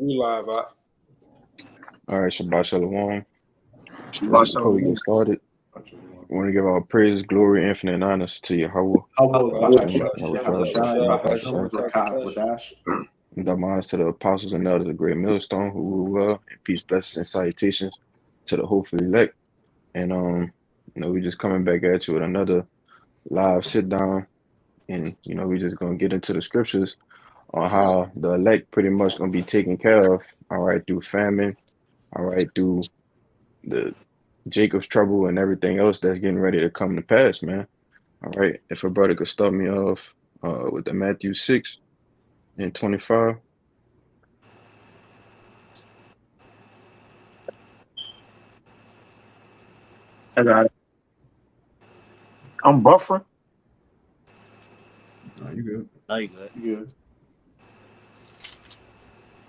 We live out. All right, Shabbat Shalom. Shabbat Before we Shalom. get started, I want to give our praise, glory, infinite honors to Yahweh. And the honors to the apostles and elders of Great Millstone who rule well, and peace, blessings, and salutations to the hopefully elect. And we just coming back at you with another live sit down, and we just gonna get into the scriptures on how the elect pretty much gonna be taken care of. All right, through famine. All right, through the Jacob's trouble and everything else that's getting ready to come to pass, man. All right, if a brother could start me off with the Matthew 6 and 25. I got it. I'm buffering. No, you good. No, you good. You good.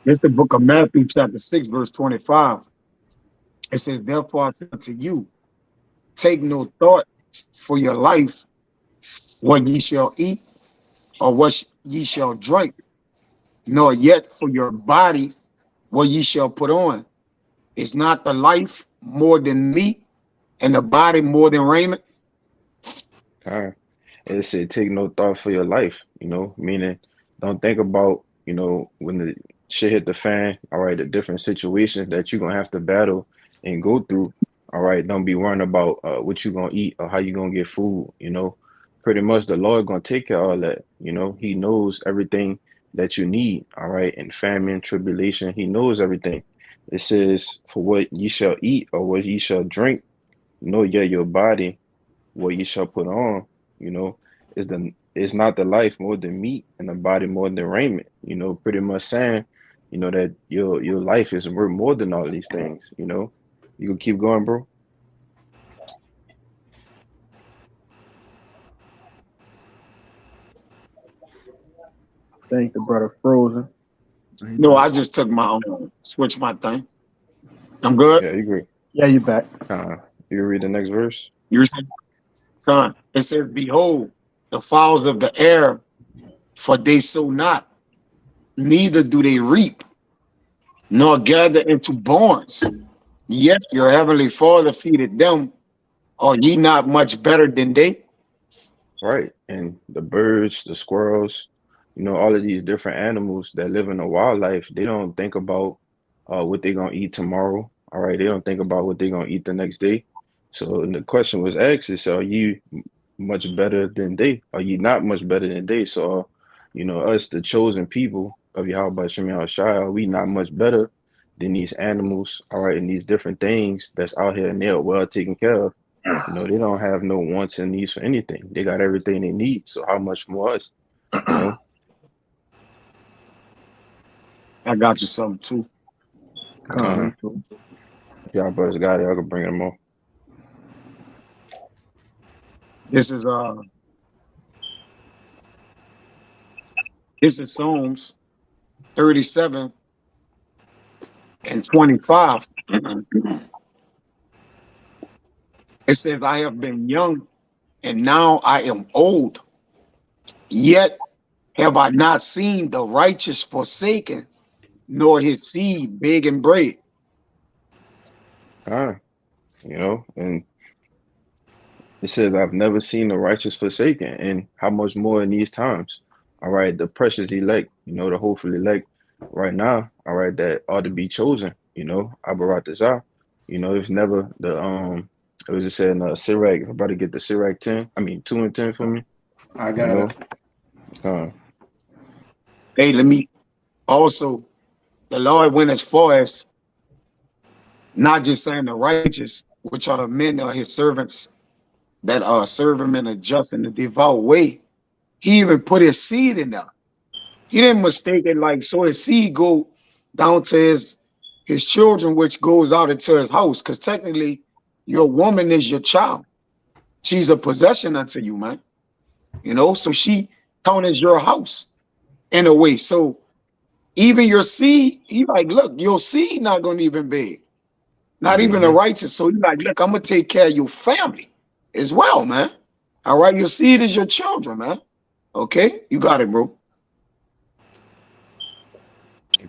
This is the book of Matthew, chapter 6, verse 25. It says, therefore I say unto you, take no thought for your life, what ye shall eat, or what ye shall drink, nor yet for your body, what ye shall put on. Is not the life more than meat, and the body more than raiment? All right. It said, take no thought for your life, meaning don't think about, when the shit hit the fan, all right, the different situations that you're going to have to battle and go through. All right, don't be worrying about what you're going to eat or how you're going to get food, Pretty much the Lord going to take care of all that, He knows everything that you need, all right, in famine, tribulation, He knows everything. It says, for what ye shall eat or what ye shall drink, know ye your body, what ye shall put on, is not the life more than meat and the body more than raiment, pretty much saying, that your life is worth more than all these things, You can keep going, bro. I think the brother frozen. No, I just took my own, switched my thing. I'm good. Yeah, you agree. Yeah, you back. You read the next verse? You're saying, son, it says, behold, the fowls of the air, for they sow not, neither do they reap, nor gather into barns. Yet your heavenly Father feedeth them. Are ye not much better than they? Right. And the birds, the squirrels, all of these different animals that live in the wildlife, they don't think about what they're going to eat tomorrow. All right. They don't think about what they're going to eat the next day. So the question was asked is, are you much better than they? Are you not much better than they? So, us, the chosen people of Yahweh Shem Shai, are we not much better than these animals, all right, and these different things that's out here and they're well taken care of? They don't have no wants and needs for anything. They got everything they need. So how much more us? I got you something too. Y'all brothers got it. I can bring them on. This is Psalms 37 and 25. It says, I have been young and now I am old, yet have I not seen the righteous forsaken, nor his seed begging bread. And it says, I've never seen the righteous forsaken, and how much more in these times. All right, the precious elect, the hopeful elect right now, all right, that ought to be chosen, Abaratazah, if never the it was just saying Sirach, I'm about to get the Sirach 2 and 10 for me. I got it. Hey, let me also, the Lord went as far as not just saying the righteous, which are the men or his servants that serve him in a just and a devout way. He even put his seed in there. He didn't mistake it like, so his seed go down to his children, which goes out into his house. Because technically, your woman is your child. She's a possession unto you, man. So she count as your house in a way. So even your seed, he like, look, your seed not going to even beg. Not even the righteous. So he like, look, I'm going to take care of your family as well, man. All right, your seed is your children, man. Okay, you got it, bro.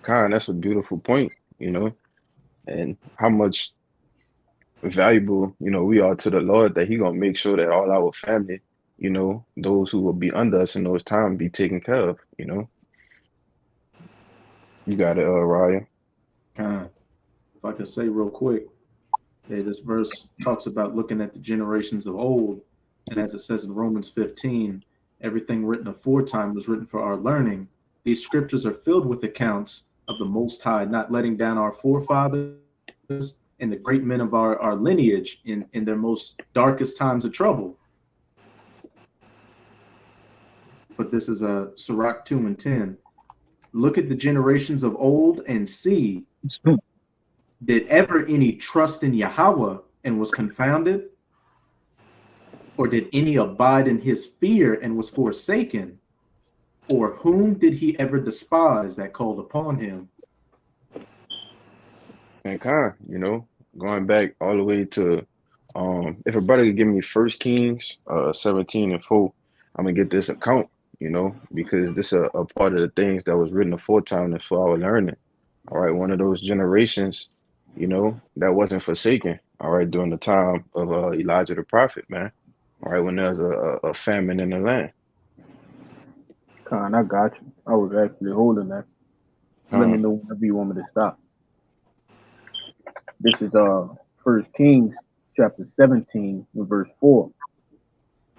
Kind, that's a beautiful point, and how much valuable, we are to the Lord that He gonna make sure that all our family, those who will be under us in those times be taken care of. You got it, Raya. Kind. If I could say real quick, this verse talks about looking at the generations of old, and as it says in Romans 15, everything written aforetime was written for our learning. These scriptures are filled with accounts of the Most High not letting down our forefathers and the great men of our lineage in their most darkest times of trouble. But this is a Sirach 2 and 10. Look at the generations of old and see, did ever any trust in Yahweh and was confounded? Or did any abide in his fear and was forsaken? Or whom did he ever despise that called upon him? And going back all the way to if a brother could give me First Kings 17 and 4, I'm gonna get this account, because this is a part of the things that was written aforetime and for our learning. All right, one of those generations, that wasn't forsaken, all right, during the time of Elijah the prophet, man. All right, when there was a famine in the land. Con, I got you. I was actually holding that. Let me Uh, know whenever you want me to stop. This is First Kings chapter 17 verse 4.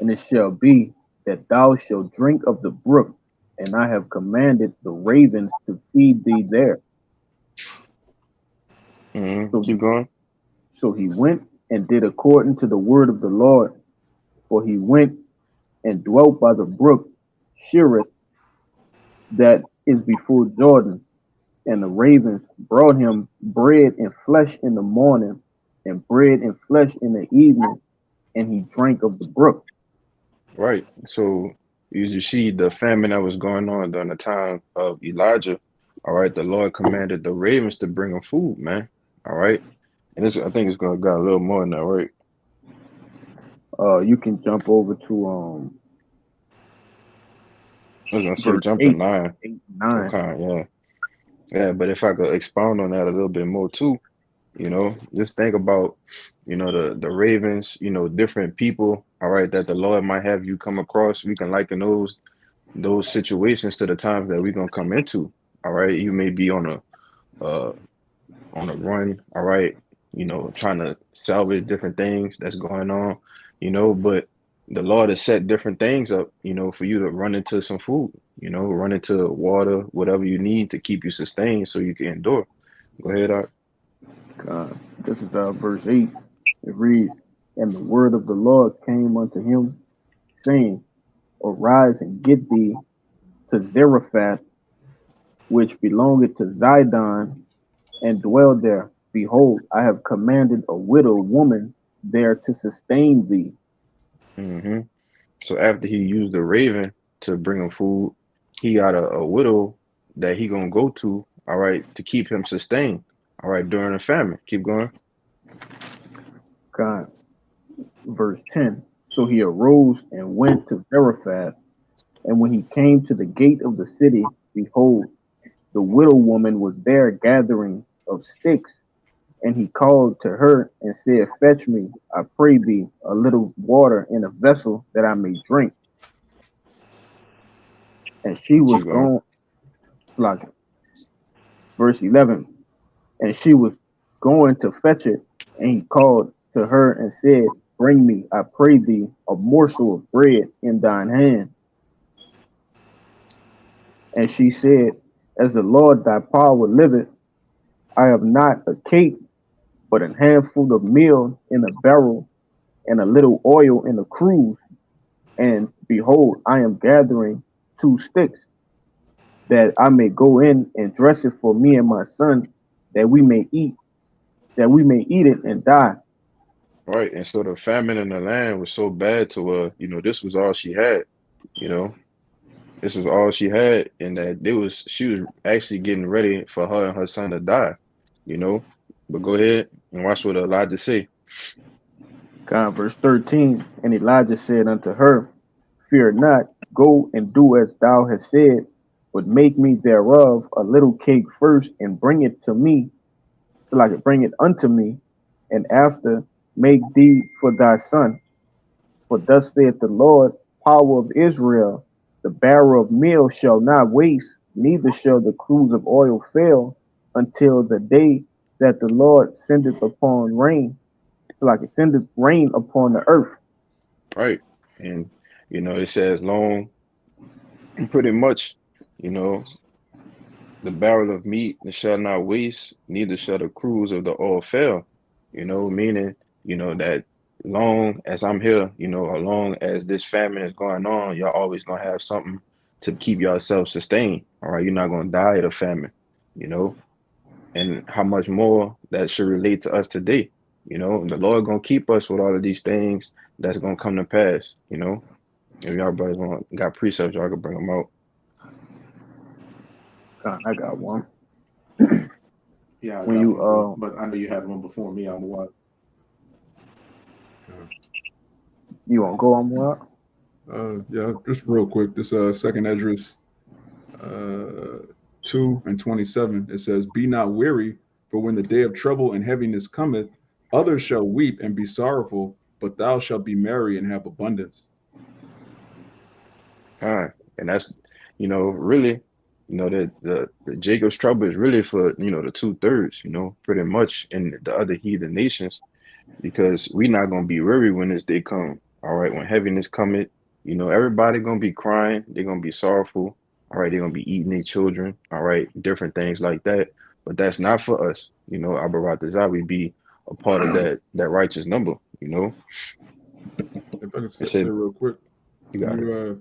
And it shall be that thou shalt drink of the brook, and I have commanded the ravens to feed thee there. So, keep going. so he went and did according to the word of the Lord, for he went and dwelt by the brook Cherith that is before Jordan, and the ravens brought him bread and flesh in the morning, and bread and flesh in the evening, and he drank of the brook. Right. So you see the famine that was going on during the time of Elijah. All right, the Lord commanded the ravens to bring him food, man. All right. And this, I think it's gonna got a little more than that, right? You can jump over to I was gonna say verse jump to 8, 9. 8 and 9. Okay, yeah. Yeah, but if I could expound on that a little bit more too, just think about, the ravens, different people, all right, that the Lord might have you come across. We can liken those situations to the times that we're gonna come into. All right. You may be uh on a run, all right, trying to salvage different things that's going on, but the Lord has set different things up, for you to run into some food, run into water, whatever you need to keep you sustained so you can endure. Go ahead, Art. This is verse 8. It reads, and the word of the Lord came unto him, saying, arise and get thee to Zarephath, which belongeth to Zidon, and dwell there. Behold, I have commanded a widow woman there to sustain thee. hmm So after he used the raven to bring him food, he got a widow that he gonna go to, all right, to keep him sustained, all right, during the famine. Keep going. God, verse 10. So he arose and went to Zarephath, and when he came to the gate of the city, behold, the widow woman was there gathering of sticks. And he called to her and said, fetch me, I pray thee, a little water in a vessel that I may drink. And she was Keep going. gone, like verse 11. And she was going to fetch it, and he called to her and said, bring me, I pray thee, a morsel of bread in thine hand. And she said, as the Lord thy power liveth, I have not a cake, but a handful of meal in a barrel, and a little oil in a cruse. And behold, I am gathering 2 sticks, that I may go in and dress it for me and my son, that we may eat, that we may eat it and die. Right. And so the famine in the land was so bad to her, this was all she had, you know, this was all she had, and that she was actually getting ready for her and her son to die, you know. But go ahead and watch what Elijah say. God, verse 13. And Elijah said unto her, fear not, go and do as thou hast said, but make me thereof a little cake first, and bring it to me, till I could bring it unto me, and after make thee for thy son. For thus saith the Lord, power of Israel, the barrel of meal shall not waste, neither shall the cruse of oil fail, until the day that the Lord sendeth upon rain, like it sendeth rain upon the earth. Right. And it says long, pretty much, you know, the barrel of meat it shall not waste, neither shall the cruise of the oil fail. Meaning, that long as I'm here, as long as this famine is going on, y'all always gonna have something to keep yourself sustained. All right, you're not gonna die of the famine, you know, and how much more that should relate to us today. The Lord gonna keep us with all of these things that's gonna come to pass. If y'all brothers got precepts, y'all can bring them out. I got one. Yeah, I When got you one, but I know you had one before me. I'm what? you wanna go on what? Yeah, just real quick. This second Esdras 2:27. It says, "Be not weary, for when the day of trouble and heaviness cometh, others shall weep and be sorrowful, but thou shalt be merry and have abundance." And that's, really, the Jacob's trouble is really for, the two-thirds, pretty much in the other heathen nations, because we not gonna be worried when this day come. All right, when heaviness cometh, everybody gonna be crying, they're gonna be sorrowful, all right, they're gonna be eating their children, all right, different things like that. But that's not for us. Abaratazah, we be a part of that righteous number. If I can It say said, real quick, you when got it.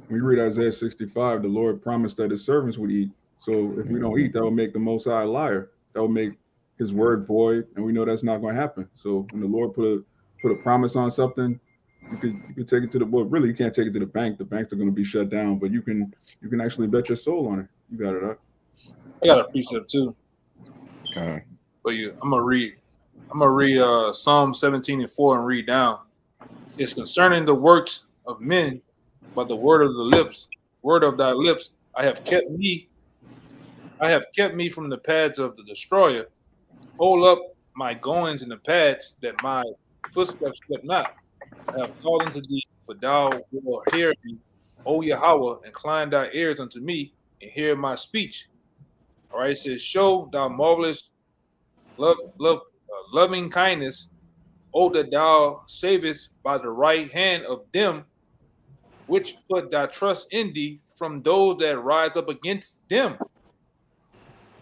you read Isaiah 65, the Lord promised that his servants would eat. So if we don't Hmm. eat, that will make the Most High a liar. That will make his word void, and we know that's not going to happen. So when the Lord put a promise on something, you could take it to the well. Really, you can't take it to the bank. The banks are going to be shut down, but you can actually bet your soul on it. You got it up. I got a precept too Uh, for you. I'm gonna read. I'm gonna read Psalm 17:4 and read down. It says, "Concerning the works of men, by the word of thy lips, I have kept me from the paths of the destroyer. Hold up my goings in the paths, that my footsteps slip not. I have called unto thee, for thou wilt hear me. O Yahweh, incline thy ears unto me, and hear my speech." All right, it says, "Show thy marvelous loving kindness, O that thou savest by the right hand of them which put thy trust in thee, from those that rise up against them."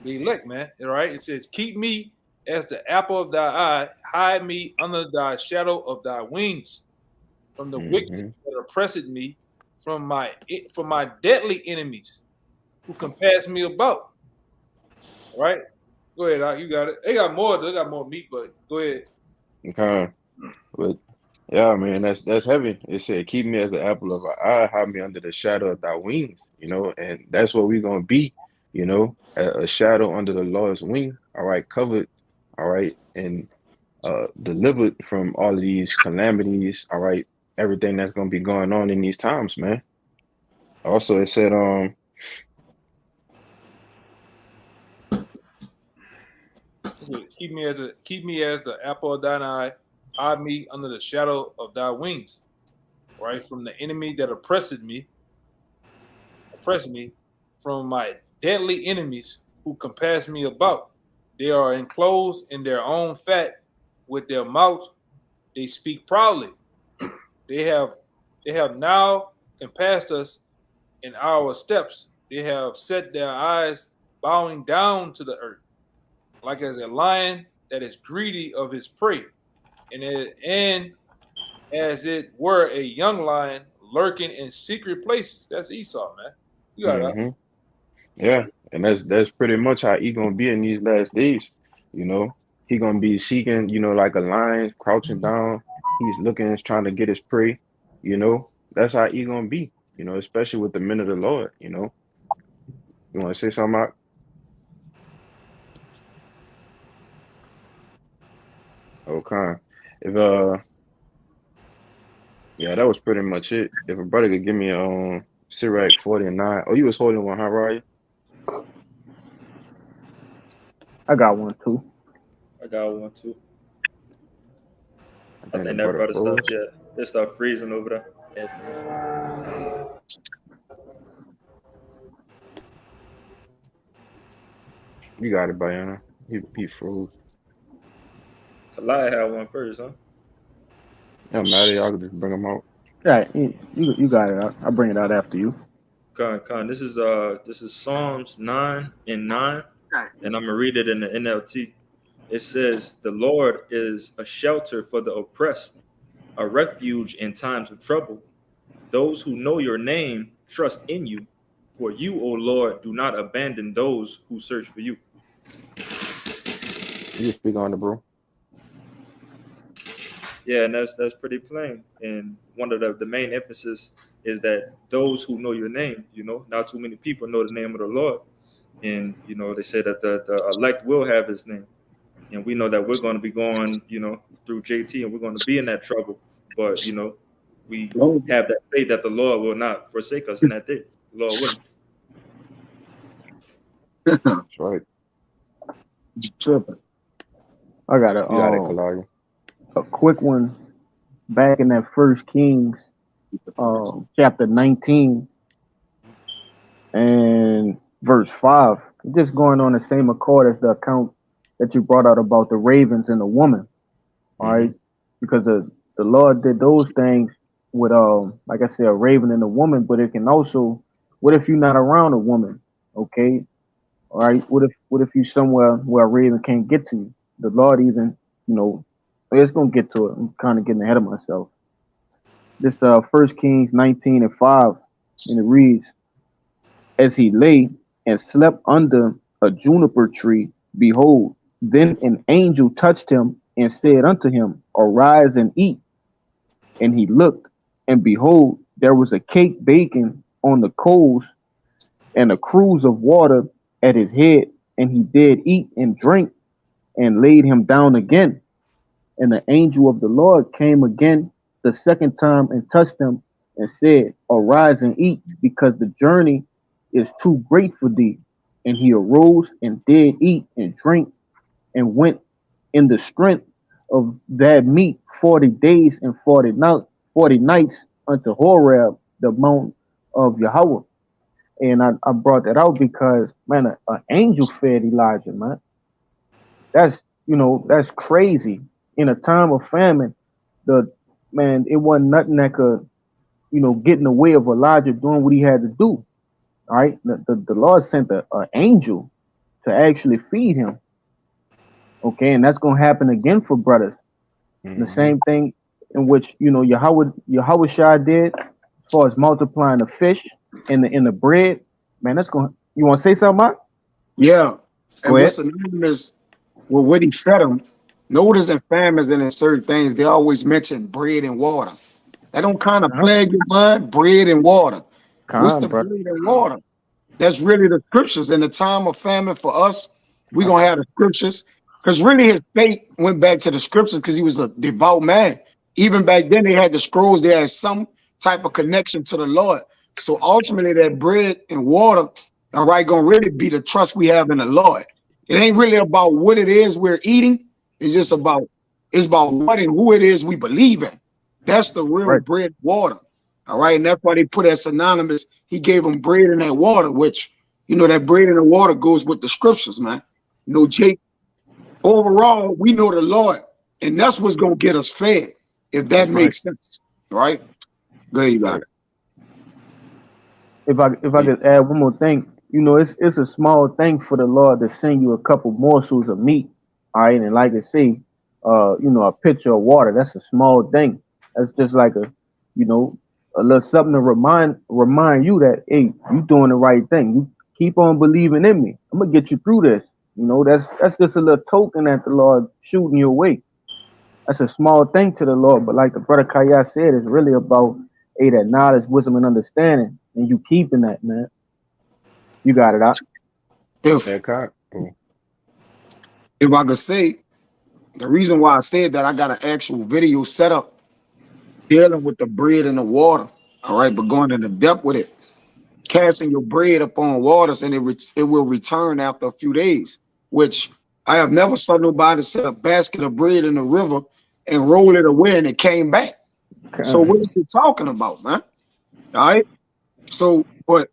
The elect, man. All right. It says, "Keep me as the apple of thy eye, hide me under thy shadow of thy wings, from the wicked hmm that oppressed me, from my deadly enemies who compass me about." All right. Go ahead, Doc. You got it. They got more meat, but go ahead. Okay. But yeah, man, that's heavy. It said, "Keep me as the apple of our eye, hide me under the shadow of thy wings." And that's what we're gonna be. A shadow under the Lord's wing. All right, covered. All right, and delivered from all of these calamities. All right, everything that's gonna be going on in these times, man. Also, it said, It says, keep me as the apple of thine eye, hide me under the shadow of thy wings. Right, from the enemy that oppress me, from my deadly enemies who compass me about. They are enclosed in their own fat, with their mouth they speak proudly. They have they have now compassed us in our steps. They have set their eyes bowing down to the earth, like as a lion that is greedy of his prey, and as it were a young lion lurking in secret places. That's Esau, man. You got that. hmm yeah, and that's pretty much how he gonna be in these last days. You know, he gonna be seeking, like a lion, crouching down. He's looking, trying to get his prey. That's how he gonna be. Especially with the men of the Lord. You want to say something, Mark? Okay. If yeah, that was pretty much it. If a brother could give me Sirach 49. Oh, you was holding one, huh, Ryan? I got one too. I got one too. I the think that brother froze. stuff, yeah, they start freezing over there. You got it, Bayana. He froze. Kalai had one first, huh? No matter, y'all can just bring him out. Yeah, you got it. I'll bring it out after you. Con. This is Psalms 9 and 9, and I'm gonna read it in the NLT. It says, "The Lord is a shelter for the oppressed, a refuge in times of trouble. Those who know your name trust in you. For you, O Lord, do not abandon those who search for you." You speak on it, bro. Yeah, and that's pretty plain. And one of the main emphasis is that those who know your name, not too many people know the name of the Lord. And, they say that the elect will have his name. And we know that we're going to be going, through JT, and we're going to be in that trouble. But, we have that faith that the Lord will not forsake us in that day. The Lord wouldn't. That's right. Tripping. I got a quick one back in that First Kings, chapter 19 and verse 5. Just going on the same accord as the account that you brought out about the ravens and the woman. All right, because the Lord did those things with like I said, a raven and a woman, but it can also, what if you're not around a woman? Okay. All right. What if you're somewhere where a raven can't get to you? The Lord even, it's gonna get to it. I'm kind of getting ahead of myself. This 1 Kings 19 and 5, and it reads, "As he lay and slept under a juniper tree, behold, then an angel touched him and said unto him, Arise and eat. And he looked, and behold, there was a cake baking on the coals, and a cruse of water at his head. And he did eat and drink, and laid him down again. And the angel of the Lord came again the second time and touched him and said, Arise and eat, because the journey is too great for thee. And he arose and did eat and drink, and went in the strength of that meat 40 days and 40 nights unto Horeb, the mount of Yahweh." And I brought that out because, man, an angel fed Elijah, man. That's crazy. In a time of famine, it wasn't nothing that could, get in the way of Elijah doing what he had to do. All right. The Lord sent an angel to actually feed him. Okay, and that's gonna happen again for brothers. The same thing in which Yahweh Shai did as far as multiplying the fish and the bread. Man, that's gonna. You want to say something, Mark? Yeah. And what's synonymous with what he fed them? Notice in famines and in certain things, they always mention bread and water. That don't kind of plague your mind, bread and water. What's the bread and water? That's really the scriptures. In the time of famine for us, we're going to have the scriptures. Because really his faith went back to the scriptures because he was a devout man. Even back then, they had the scrolls. They had some type of connection to the Lord. So ultimately, that bread and water, all right, going to really be the trust we have in the Lord. It ain't really about what it is we're eating. It's about what and who it is we believe in. That's the real bread and water. All right. And that's why they put that synonymous. He gave them bread and that water, which, that bread and the water goes with the scriptures, man. Jake, overall, we know the Lord, and that's what's going to get us fed, if that makes sense. Right? Go ahead, you got it. If I could add one more thing, it's a small thing for the Lord to send you a couple morsels of meat. All right, and like I say, a pitcher of water, that's a small thing. That's just like a little something to remind you that, hey, you doing the right thing. You keep on believing in me. I'm gonna get you through this. That's just a little token that the Lord shooting you away. That's a small thing to the Lord, but like the brother Kaya said, it's really about that knowledge, wisdom, and understanding, and you keeping that, man. You got it out. If I could say, the reason why I said that, I got an actual video set up dealing with the bread and the water. All right, but going into depth with it. casting your bread upon waters, and it will return after a few days. Which I have never saw nobody set a basket of bread in the river and roll it away, and it came back. So what is he talking about, man? All right. So, but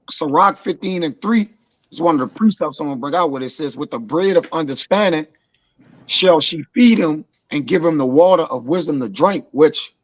Sirach 15:3 is one of the precepts I'm gonna bring out, where it says, "With the bread of understanding shall she feed him, and give him the water of wisdom to drink." Which,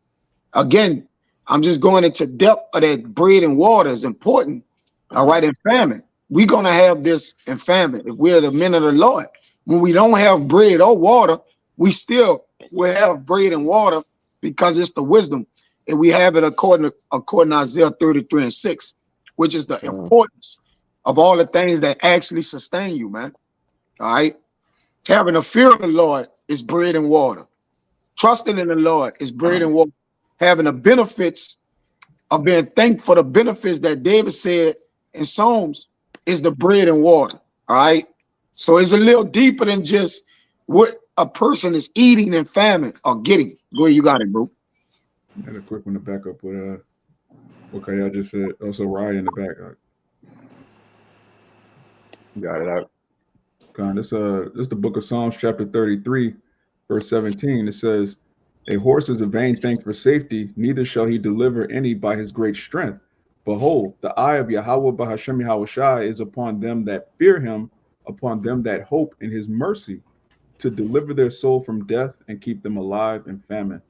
again, I'm just going into depth of that bread and water is important. All right, in famine, we're gonna have this in famine if we're the men of the Lord. When we don't have bread or water, we still will have bread and water because it's the wisdom, and we have it according to Isaiah 33:6, which is the importance of all the things that actually sustain you, man. All right, having a fear of the Lord is bread and water. Trusting in the Lord is bread and water. Having the benefits of being thankful for the benefits that David said in Psalms is the bread and water. All right. So it's a little deeper than just what a person is eating in famine or getting. Go ahead, you got it, bro. And a quick one to back up with okay, I just said also Ryan in the back. Got it out. This is the book of Psalms, chapter 33, verse 17. It says, "A horse is a vain thing for safety, neither shall he deliver any by his great strength. Behold, the eye of Yahweh Bahashem Yahushai is upon them that fear him, upon them that hope in his mercy, to deliver their soul from death and keep them alive in famine."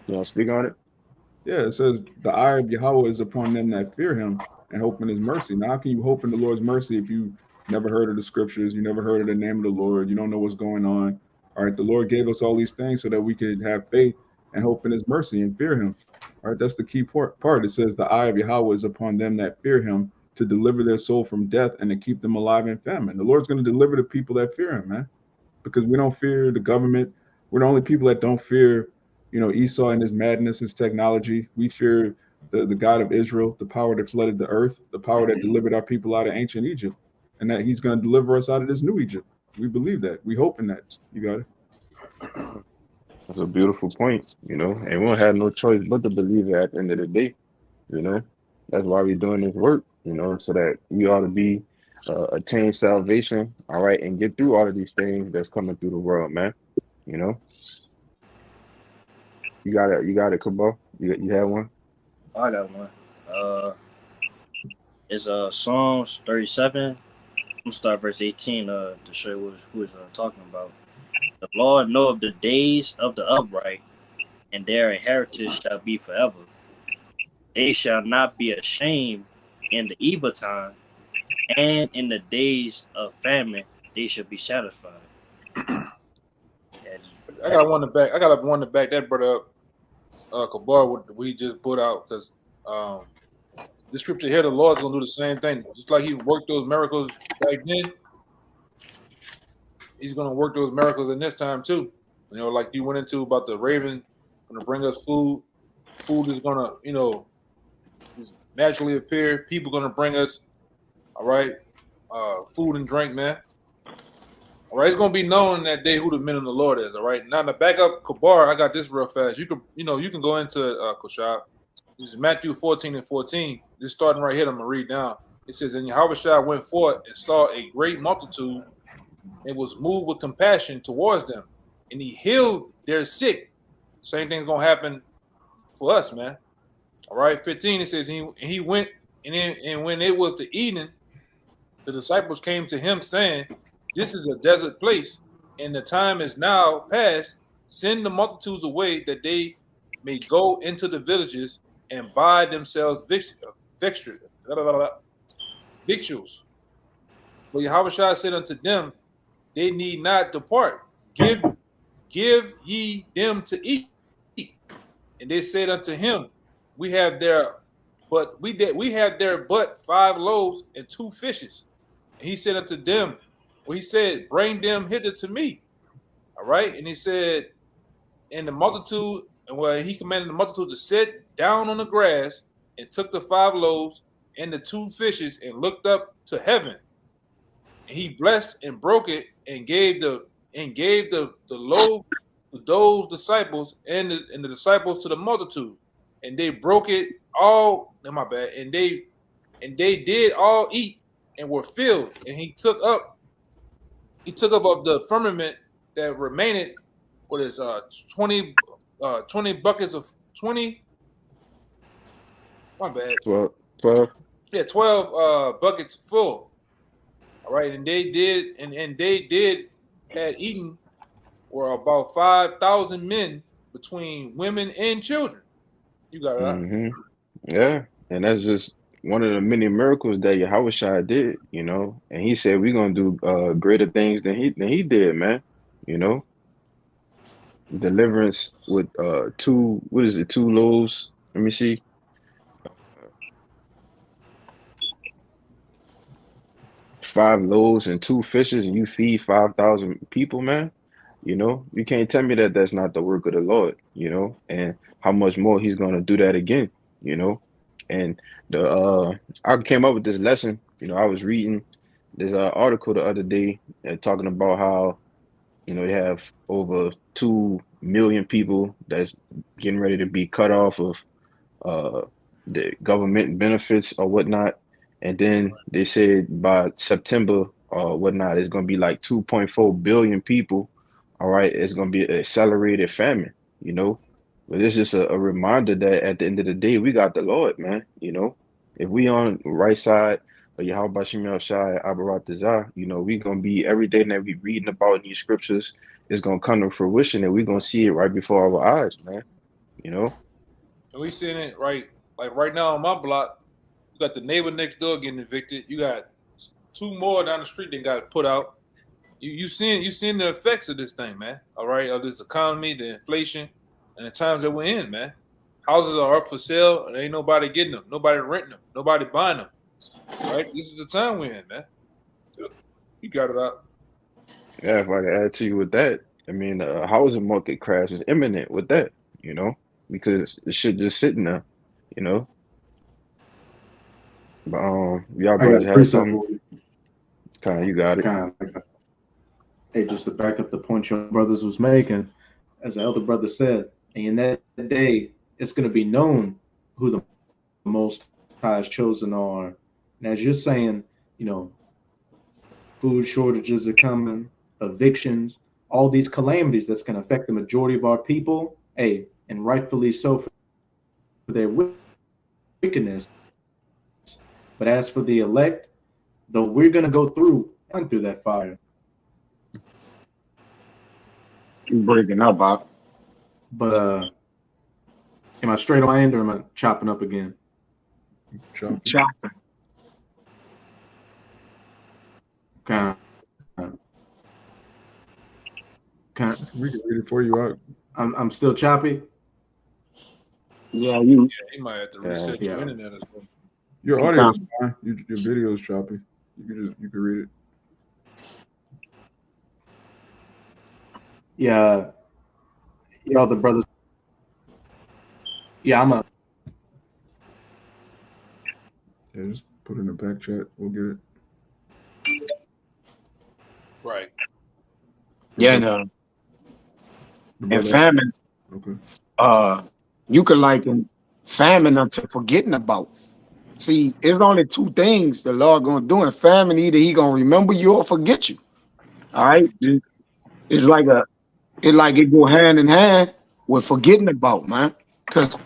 You want to speak on it? Yeah, it says the eye of Yahweh is upon them that fear him and hope in his mercy. Now, how can you hope in the Lord's mercy if you never heard of the scriptures, you never heard of the name of the Lord, you don't know what's going on? All right, the Lord gave us all these things so that we could have faith and hope in his mercy and fear him. All right, that's the key part. It says the eye of Yahweh is upon them that fear him, to deliver their soul from death and to keep them alive in famine. The Lord's going to deliver the people that fear him, man, because we don't fear the government. We're the only people that don't fear, Esau and his madness, his technology. We fear the God of Israel, the power that flooded the earth, the power that delivered our people out of ancient Egypt, and that he's going to deliver us out of this new Egypt. We believe that. We hope in that. You got it. That's a beautiful point, and we don't have no choice but to believe it at the end of the day. That's why we're doing this work, so that we ought to be attain salvation, all right, and get through all of these things that's coming through the world, man. You got it, Cabal. You have one? I got one. It's Psalms 37. I'm gonna start verse 18 to show you who is talking about. "The Lord knoweth the days of the upright, and their inheritance shall be forever. They shall not be ashamed in the evil time, and in the days of famine they shall be satisfied." I got one to back that brother up. Kabar, what we just put out, because the scripture here, the Lord's gonna do the same thing. Just like he worked those miracles back then, he's gonna work those miracles in this time too. Like you went into about the raven gonna bring us food. Food is gonna, naturally appear. People gonna bring us, all right, food and drink, man. All right, it's gonna be known that day who the men of the Lord is. All right. Now to back up Kabar, I got this real fast. You can go into Koshab. This is Matthew 14:14. This starting right here. I'm gonna read down. It says, "And Yahushua went forth and saw a great multitude, and was moved with compassion towards them, and he healed their sick." Same thing's gonna happen for us, man. All right. 15. It says, he went, and when it was the evening, the disciples came to him, saying, "This is a desert place, and the time is now past. Send the multitudes away, that they may go into the villages and buy themselves victuals." But Yahushua said unto them, "They need not depart. Give ye them to eat." And they said unto him, we have there but 5 loaves and 2 fishes. And he said unto them, he said, "Bring them hither to me." All right. And he said, and the multitude, and he commanded the multitude to sit down on the grass, and took the 5 loaves and the 2 fishes, and looked up to heaven. And he blessed and broke it, and gave the loaf to those disciples, and the disciples to the multitude. and they broke it all. No, my bad. And they did all eat and were filled. And he took up of the firmament that remained. What is 20 buckets of 20? My bad. 12. Yeah, 12 buckets full. All right, and they did, and they did had eaten were about 5,000 men between women and children. You got it. Mm-hmm. Yeah, and that's just one of the many miracles that Yahushua did, you know. And he said we're gonna do greater things than he did, man. You know, deliverance with two loaves? Let me see. 5 loaves and 2 fishes, and you feed 5,000 people, man. You know, you can't tell me that that's not the work of the Lord, you know, and how much more he's going to do that again, you know. And I came up with this lesson, you know. I was reading this article the other day talking about how, you know, they have over 2 million people that's getting ready to be cut off of the government benefits or whatnot. And then they said by September or whatnot, it's going to be like 2.4 billion people. All right, it's going to be an accelerated famine, you know. But it's just a reminder that at the end of the day, we got the Lord, man. You know, if we on the right side of Yahweh Shemel Shai Abaratazah, you know, we going to be everything that we reading about in these scriptures is going to come to fruition, and we're going to see it right before our eyes, man. You know. And we seeing it right now on my block. You got the neighbor next door getting evicted. You got 2 more down the street that got put out. You seeing the effects of this thing, man. All right, of this economy, the inflation, and the times that we're in, man. Houses are up for sale, and ain't nobody getting them, nobody renting them, nobody buying them. All right, this is the time we're in, man. You got it out. Yeah, if I could add to you with that, I mean, the housing market crash is imminent with that, you know, because the shit just sitting there, you know. But y'all I got brothers a have precept something? for you. Kind of, you got it. Kind of. Hey, just to back up the point your brothers was making, as the elder brother said, in that day, it's going to be known who the Most High's chosen are. And as you're saying, you know, food shortages are coming, evictions, all these calamities that's going to affect the majority of our people. Hey, and rightfully so for their wickedness. But as for the elect, though we're going to go through that fire. You breaking up, Bob. But am I straight on my end or am I chopping up again? Chopping. Kind We can read it for you out. I'm still choppy. Yeah, Yeah, he might have to reset your Yeah. internet as well. Your audio is fine. Your video is choppy. You can read it. Yeah. Y'all the brothers. Yeah, I'm a Yeah, just put it in the back chat. We'll get it. Right. yeah, The and brother- famine. Okay. You could liken famine unto forgetting about. See, it's only 2 things the Lord gonna do in famine. Either he gonna remember you or forget you. All right. It's like it go hand in hand with forgetting about, man. Because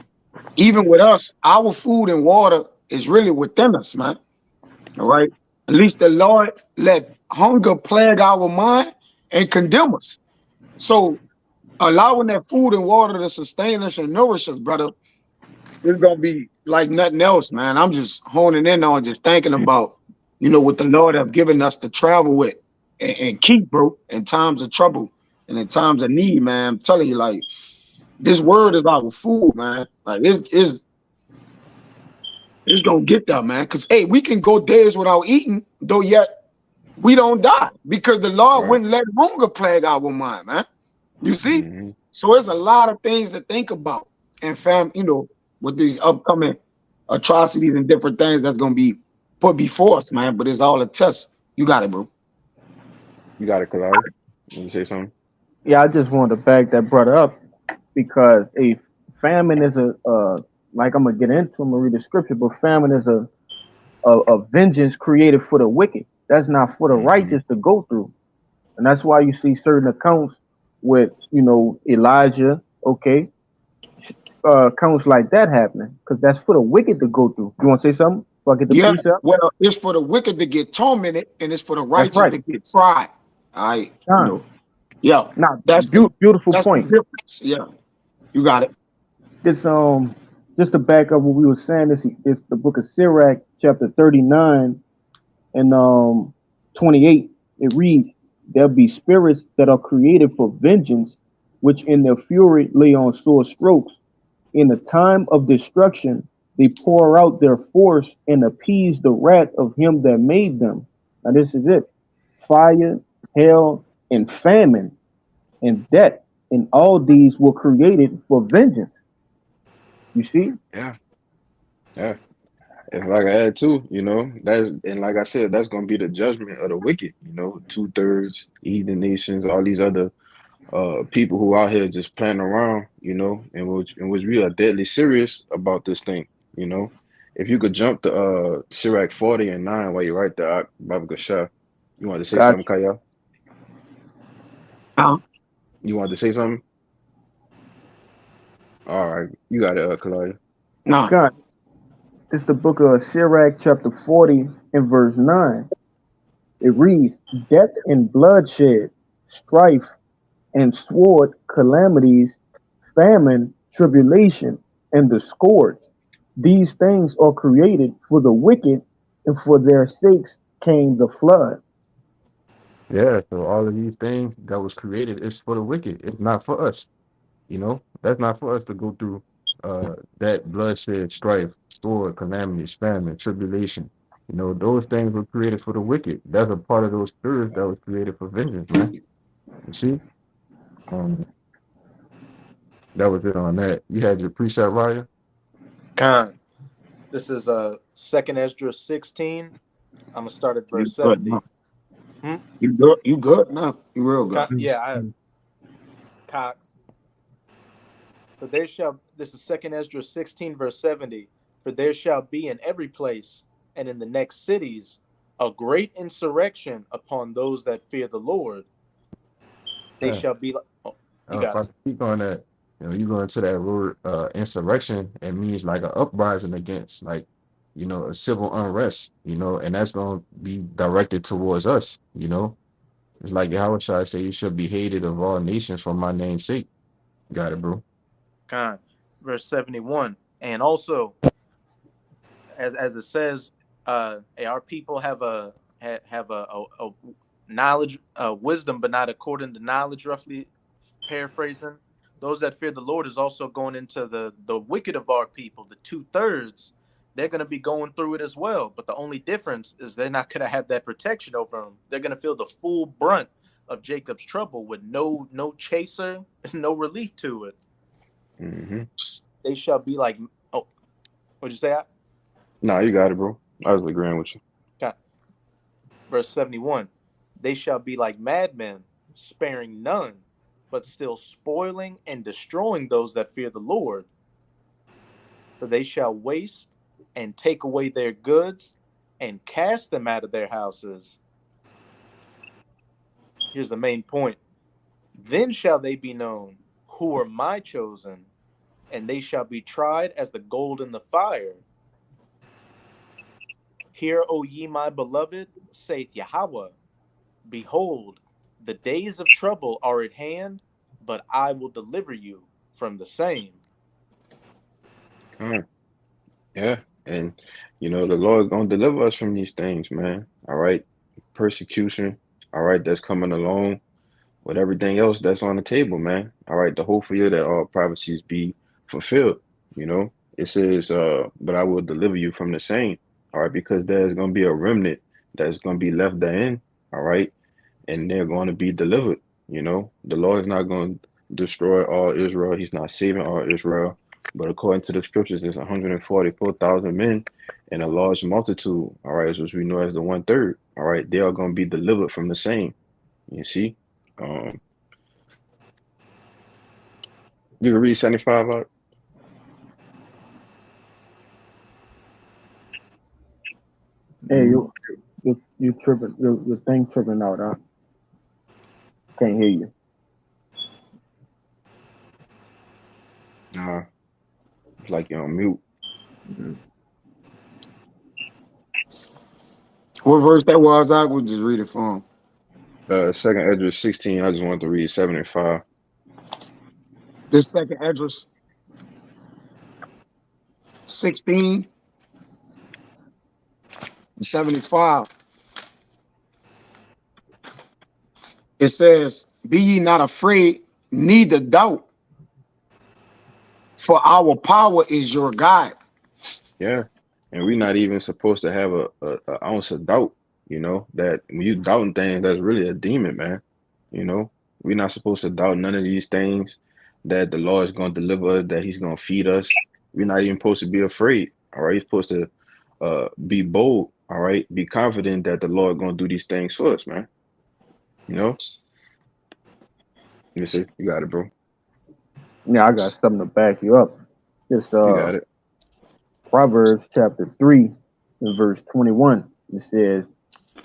even with us, our food and water is really within us, man. All right. At least the Lord let hunger plague our mind and condemn us. So allowing that food and water to sustain us and nourish us, brother, it's gonna be like nothing else, man. I'm just honing in on just thinking about, you know, what the Lord have given us to travel with and keep, bro, in times of trouble and in times of need, man. I'm telling you, like, this word is our food, man. Like, it's gonna get there, man. Because hey, we can go days without eating, though yet we don't die because the Lord wouldn't let hunger plague our mind, man. You see? Mm-hmm. So there's a lot of things to think about. And you know, with these upcoming atrocities and different things that's gonna be put before us, man. But it's all a test. You got it, bro. You got it, Kalari. You say something? Yeah, I just wanted to back that brother up because a famine is like I'm gonna get into, I'm gonna read the scripture, but famine is a vengeance created for the wicked. That's not for the Mm-hmm. righteous to go through. And that's why you see certain accounts with, Elijah, okay, accounts like that happening, because that's for the wicked to go through. You want to say something? So I get the Yeah, precept? well, it's for the wicked to get tormented, and it's for the That's righteous right. to get tried. All right, Time. yeah, Now, that's the beautiful that's the point. difference. Yeah, you got it. This just to back up what we were saying, this the book of Sirach, chapter 39 and 28. It reads, "There'll be spirits that are created for vengeance, which in their fury lay on sore strokes. In the time of destruction, they pour out their force and appease the wrath of him that made them." Now this is it. Fire, hail, and famine and death, and all these were created for vengeance. You see? Yeah, yeah. If I can add too, that's and like I said, that's gonna be the judgment of the wicked. 2/3 heathen nations, all these other people who out here just playing around, and which we are deadly serious about this thing. You know, if you could jump to Sirach 40:9 while you're right there, Baba Gashar. You wanted to say something, Gotcha. Kaya? Huh? You wanted to say something? All right, you got it, Kalaya. No, God, it's the book of Sirach, chapter 40, and verse 9. It reads, "Death and bloodshed, strife and sword, calamities, famine, tribulation, and the scourge. These things are created for the wicked, and for their sakes came the flood." Yeah, so all of these things that was created is for the wicked. It's not for us. That's not for us to go through that bloodshed, strife, sword, calamity, famine, tribulation. Those things were created for the wicked. That's a part of those spirits that was created for vengeance, man. You see? Um, that was it on that. You had your precept, Raya? Khan. This is Second Esdras 16. I'm gonna start at you verse good. 70. No. Hmm? You good. You good? No, you real good. Yeah, I Cox. For there shall this is Second Esdras 16, verse 70. For there shall be in every place and in the next cities a great insurrection upon those that fear the Lord. They Yeah. shall be like you If got I it. speak on that, you go into that word insurrection, it means like an uprising against, like, a civil unrest, and that's going to be directed towards us. It's like Yahweh Shai say, you should be hated of all nations for my name's sake. Got it, bro. Khan. Verse 71. And also, as it says, our people have a knowledge, wisdom, but not according to knowledge. Roughly paraphrasing, those that fear the Lord is also going into the wicked of our people, the 2/3. They're going to be going through it as well, but the only difference is they're not going to have that protection over them. They're going to feel the full brunt of Jacob's trouble with no chaser, no relief to it. Mm-hmm. They shall be like, oh, what'd you say? Nah, you got it, bro. I was agreeing with you. Okay. Verse 71. They shall be like madmen, sparing none, but still spoiling and destroying those that fear the Lord. For they shall waste and take away their goods and cast them out of their houses. Here's the main point. Then shall they be known who are my chosen, and they shall be tried as the gold in the fire. Hear, O ye my beloved, saith Yahweh. Behold, the days of trouble are at hand, but I will deliver you from the same. Come Yeah, and the Lord gonna deliver us from these things, man. All right, persecution. All right, that's coming along with everything else that's on the table, man. All right, the hope for you that all prophecies be fulfilled. It says, but I will deliver you from the same. All right, because there's gonna be a remnant that's gonna be left therein. All right, and they're going to be delivered. The Lord is not going to destroy all Israel. He's not saving all Israel. But according to the scriptures, there's 144,000 men and a large multitude, all right, which we know as the 1/3. All right, they are going to be delivered from the same. You see? Um, you can read 75 out. Hey, you tripping? Your thing tripping out, huh? Can't hear you. Nah, it's like you're on mute. What verse that was? I would just read it for him. Second Ezra 16. I just wanted to read 7 and 5. This second address 16 75. It says, "Be ye not afraid, neither doubt, for our power is your guide." Yeah, and we're not even supposed to have a ounce of doubt. You know that when you doubting things, that's really a demon, man. You know, we're not supposed to doubt none of these things. That the Lord is going to deliver us, that He's going to feed us. We're not even supposed to be afraid. All right, you're supposed to be bold. All right, be confident that the Lord going to do these things for us, man. You know. Let me see. You got it, bro. Yeah, I got something to back you up. Just You got it. Proverbs chapter 3 and verse 21. It says,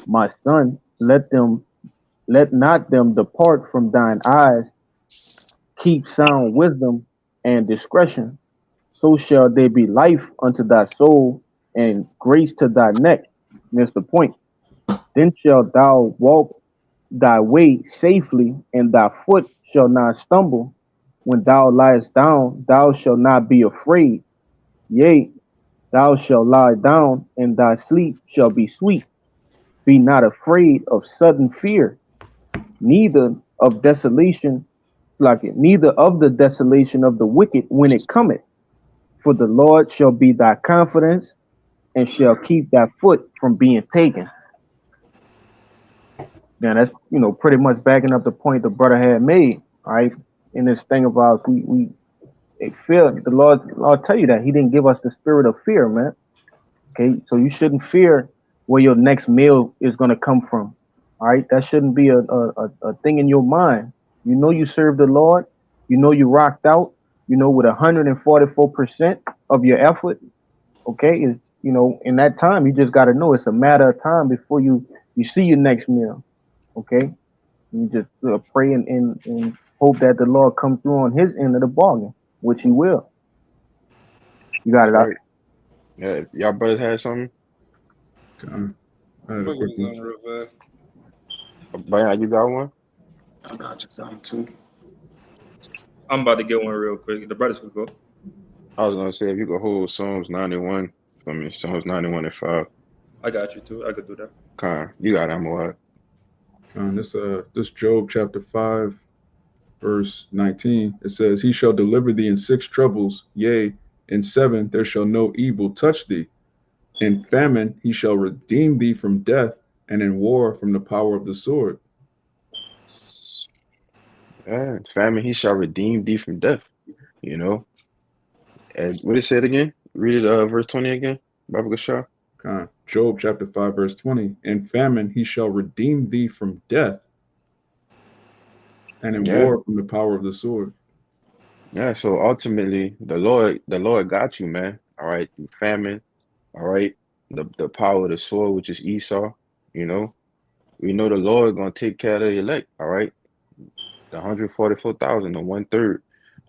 "My son, let not them depart from thine eyes. Keep sound wisdom and discretion. So shall they be life unto thy soul and grace to thy neck." That's the point. "Then shalt thou walk thy way safely, and thy foot shall not stumble. When thou liest down, thou shalt not be afraid. Yea, thou shalt lie down, and thy sleep shall be sweet. Be not afraid of sudden fear, neither of desolation, neither of the desolation of the wicked when it cometh. For the Lord shall be thy confidence, and shall keep thy foot from being taken." Now that's pretty much backing up the point the brother had made. All right, in this thing about we fear the Lord tell you that He didn't give us the spirit of fear, man. Okay, so you shouldn't fear where your next meal is gonna come from. All right, that shouldn't be a thing in your mind. You know you serve the Lord. You know you rocked out. You know with 144% of your effort. Okay, is in that time you just got to know it's a matter of time before you see your next meal. Okay, you just pray and hope that the Lord comes through on His end of the bargain, which He will. You got That's it out. right. Yeah, y'all brothers had something. I had a quick one. Real fast. Bayan, you got one? I got you something too. I'm about to get one real quick. The brothers could go. I was gonna say if you could hold Psalms 91 for me, Psalms 91 and 5. I got you too. I could do that. Con, you got Amawad. This Job chapter 5, verse 19. It says, "He shall deliver thee in 6 troubles, yea, in 7 there shall no evil touch thee. In famine he shall redeem thee from death, and in war from the power of the sword." Yeah, famine, he shall redeem thee from death. You know, and what it said again? Read it, verse 20 again. Baba Gashar. Job chapter 5, verse 20. "In famine he shall redeem thee from death, and in Yeah, war from the power of the sword." yeah. So ultimately, the Lord got you, man. All right, famine. All right, the power of the sword, which is Esau. You know, we know the Lord gonna take care of the elect. All right, the 144,000, the 1/3.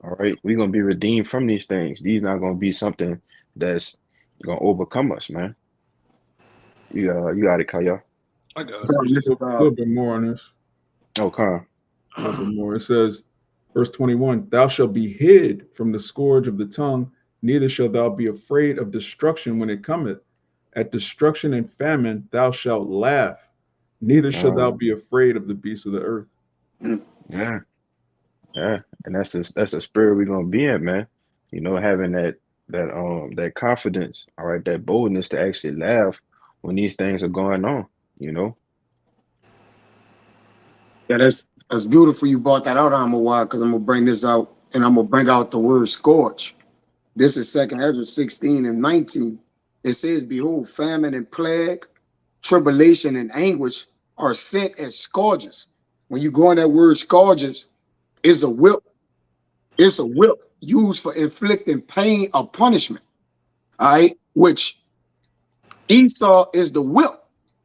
All right, we're gonna be redeemed from these things. These not gonna be something that's gonna overcome us, man. You got it, Kaya. I got it. This A little bit more on this. Oh, Khan. A little bit more. It says, verse 21, "Thou shalt be hid from the scourge of the tongue, neither shalt thou be afraid of destruction when it cometh. At destruction and famine thou shalt laugh, neither shalt thou be afraid of the beasts of the earth." Yeah, yeah, and that's the spirit we're gonna be in, man. You know, having that confidence, all right, that boldness to actually laugh when these things are going on. You know. Yeah, that's beautiful. You brought that out, Amawad, because I'm gonna bring this out, and I'm gonna bring out the word scourge. This is second Ezra 16 and 19. It says, "Behold, famine and plague, tribulation and anguish are sent as scourges." When you go on that word scourges, it's a whip. It's a whip used for inflicting pain or punishment. All right, which Esau is the whip.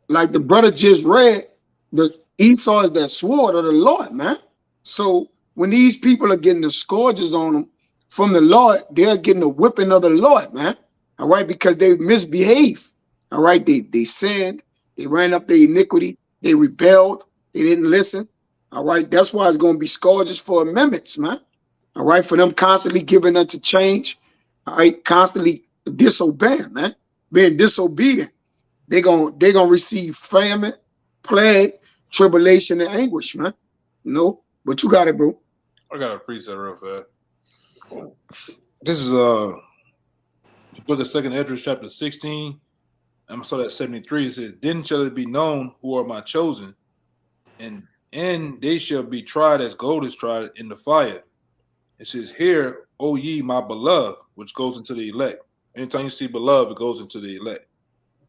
Like the brother just read, the Esau is that sword of the Lord, man. So when these people are getting the scourges on them from the Lord, they're getting the whipping of the Lord, man. All right, because they misbehaved. All right, they sinned, they ran up their iniquity, they rebelled, they didn't listen. All right, that's why it's going to be scourges for amendments, man. All right, for them constantly giving unto change. All right, constantly disobeying, man, being disobedient. They're gonna receive famine, plague, tribulation, and anguish, man. You know, but you got it, bro. I got a precept real fast. This is the book of 2nd Esdras, chapter 16. I'm gonna start at 73. It says, "Then shall it be known who are my chosen, and they shall be tried as gold is tried in the fire." It says, "Hear, O ye my beloved," which goes into the elect. Anytime you see beloved, it goes into the elect.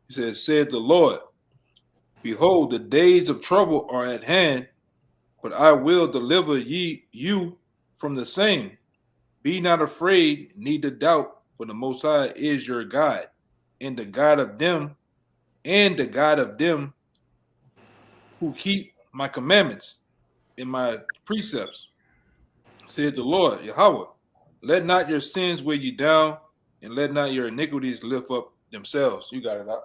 He says, "Said the Lord, behold, the days of trouble are at hand, but I will deliver you from the same. Be not afraid, neither doubt, for the Most High is your God, and the God of them, who keep my commandments and my precepts. Said the Lord, Yahweh, let not your sins weigh you down, and let not your iniquities lift up themselves." You got it out.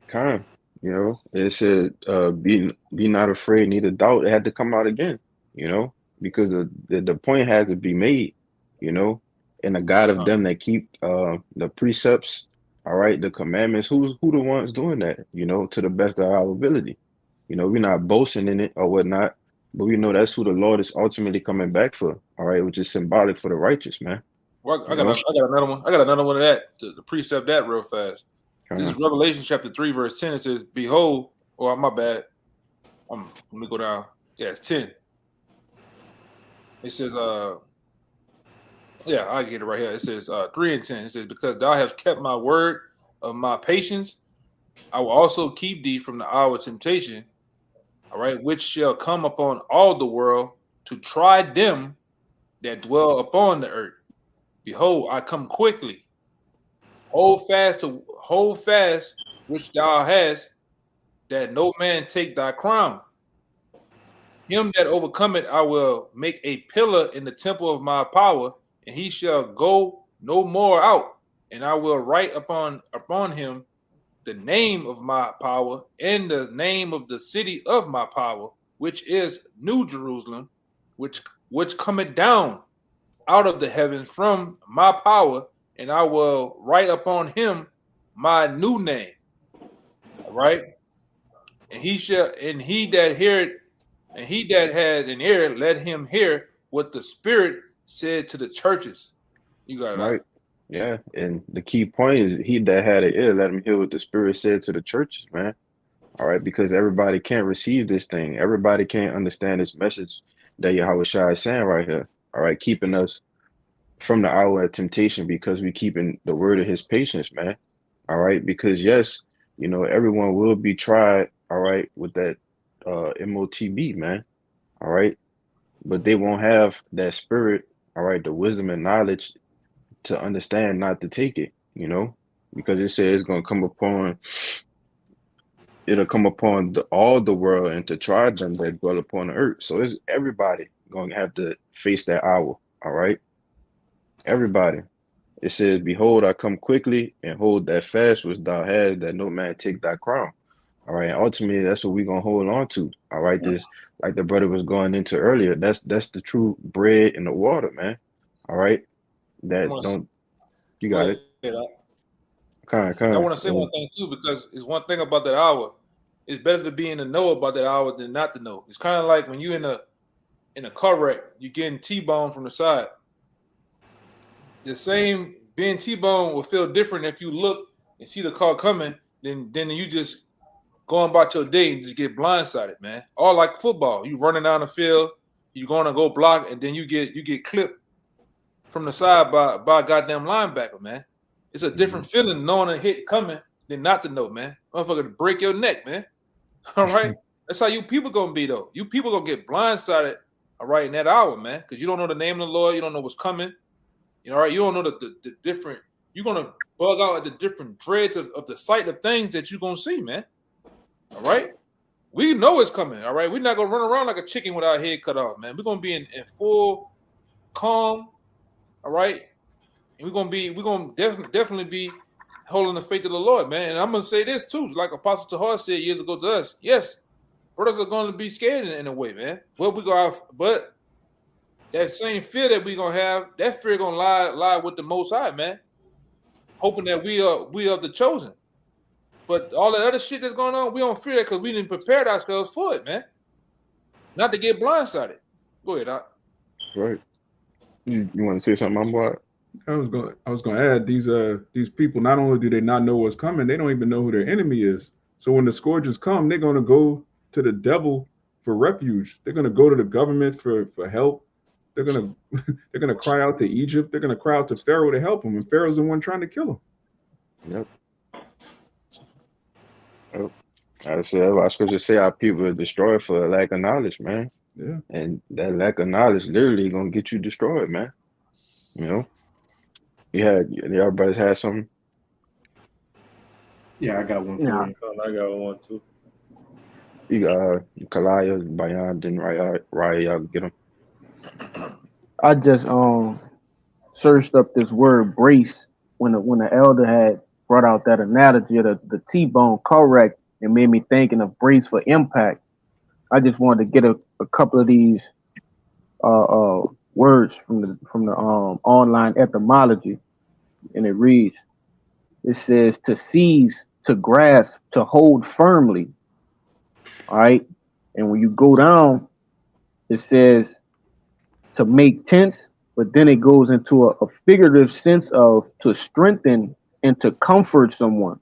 Kind, you know, it said, be not afraid, neither doubt. It had to come out again, you know, because the point had to be made, you know, and the God of them that keep the precepts, all right, the commandments. Who the ones doing that, you know, to the best of our ability. You know, we're not boasting in it or whatnot, but we know that's who the Lord is ultimately coming back for, all right, which is symbolic for the righteous, man. Well, I You got know, another one. I got another one of that to precept that real fast. This is kind, Revelation chapter 3, verse 10. It says, "Behold," oh my bad. Let me go down. Yeah, it's 10. It says, yeah, I get it right here. It says 3 and 10. It says, "Because thou hast kept my word of my patience, I will also keep thee from the hour of temptation, all right, which shall come upon all the world to try them that dwell upon the earth. Behold, I come quickly. Hold fast which thou hast, that no man take thy crown. Him that overcometh I will make a pillar in the temple of my power, and he shall go no more out. And I will write upon him the name of my power and the name of the city of my power, which is New Jerusalem, which cometh down out of the heavens from my power, and I will write upon him my new name." All right. And he that had an ear, let him hear what the Spirit said to the churches. You got it out. right? Yeah, and the key point is he that had an ear, let him hear what the Spirit said to the churches, man. All right, because everybody can't receive this thing. Everybody can't understand this message that Yahweh Shai is saying right here. All right, keeping us from the hour of temptation because we keeping the word of his patience, man. All right, because yes, you know, everyone will be tried, all right, with that MOTB, man. All right, but they won't have that spirit, all right, the wisdom and knowledge to understand not to take it, you know, because it says it's gonna come upon it'll come upon all the world and to try them that dwell upon the earth. So it's everybody going to have to face that hour. All right, everybody. It says, "Behold, I come quickly, and hold that fast which thou hast, that no man take thy crown." All right, and ultimately, that's what we're gonna hold on to. All right, this like the brother was going into earlier. That's the true bread and the water, man. All right, that don't you got it? Kind, I want to say one thing too, because it's one thing about that hour. It's better to be in the know about that hour than not to know. It's kind of like when you in a car wreck, you're getting T-boned from the side. The same being T-boned will feel different if you look and see the car coming than you just going about your day and just get blindsided, man. All like football. You running down the field, you're gonna go block, and then you get clipped from the side by a goddamn linebacker, man. It's a different feeling knowing a hit coming than not to know, man. Motherfucker to break your neck, man. All right? That's how you people gonna be, though. You people gonna get blindsided, all right, in that hour, man, because you don't know the name of the Lord. You don't know what's coming. You know, all right? You don't know the different you're gonna bug out at the different dreads of the sight of things that you're gonna see, man. All right. We know it's coming. All right. We're not gonna run around like a chicken with our head cut off, man. We're gonna be in full calm. All right. And we're gonna definitely be holding the faith of the Lord, man. And I'm gonna say this too, like Apostle Tahar said years ago to us. Yes, brothers are gonna be scared in a way, man. But that same fear that we're gonna have, that fear gonna lie with the Most High, man. Hoping that we are the chosen. But all that other shit that's going on, we don't fear that because we didn't prepare ourselves for it, man. Not to get blindsided. Go ahead, Doc. Right. You want to say something, my boy? I was gonna add these people, not only do they not know what's coming, they don't even know who their enemy is. So when the scourges come, they're gonna go to the devil for refuge. They're gonna go to the government for help. They're gonna cry out to Egypt. They're gonna cry out to Pharaoh to help them, and Pharaoh's the one trying to kill them. Yep. I scripture say our people are destroyed for a lack of knowledge, man. Yeah. And that lack of knowledge literally gonna get you destroyed, man. You know. Y'all brothers had something? Yeah, I got one for Yeah. you. I got one too. You got Kalaya, Bayan, then Raya, y'all get them. I just searched up this word brace when the elder had brought out that analogy of the T-bone correct and made me thinking of brace for impact. I just wanted to get a couple of these words from the online etymology, and it reads, it says to seize, to grasp, to hold firmly. All right, and when you go down, it says to make tense, but then it goes into a figurative sense of to strengthen and to comfort someone.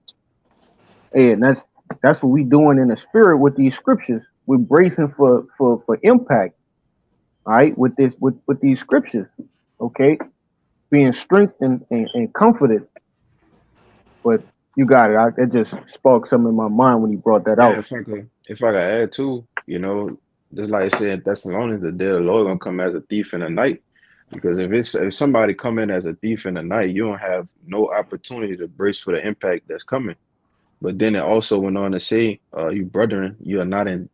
And that's what we doing in the spirit with these scriptures. We're bracing for impact. All right, with these scriptures, okay, being strengthened and comforted. But you got it. It just sparked something in my mind when you brought that out. If I could add too, you know, just like I said in Thessalonians, the day of the Lord gonna come as a thief in the night. Because if somebody come in as a thief in the night, you don't have no opportunity to brace for the impact that's coming. But then it also went on to say, you brethren, you are not in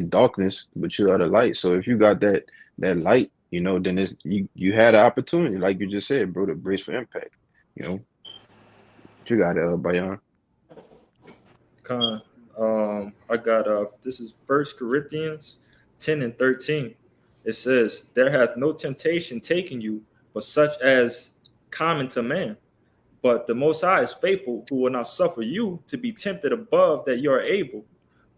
darkness, but you are the light. So if you got that light, you know, then you had an opportunity, like you just said, bro, to brace for impact. You know, you got it, Bayan. I got this is 1 Corinthians 10 and 13. It says, there hath no temptation taken you, but such as common to man. But the Most High is faithful, who will not suffer you to be tempted above that you are able,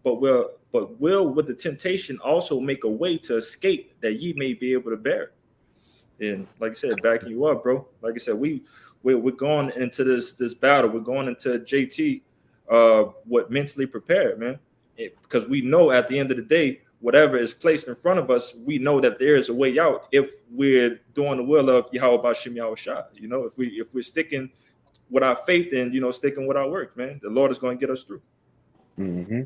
but will with the temptation also make a way to escape that ye may be able to bear. And like I said, backing you up, bro. Like I said, we're going into this battle. We're going into JT what mentally prepared, man. Because we know at the end of the day, whatever is placed in front of us, we know that there is a way out if we're doing the will of Yahweh Bashim Yahushua. You know, if we're sticking with our faith and, you know, sticking with our work, man, the Lord is going to get us through. Mm-hmm.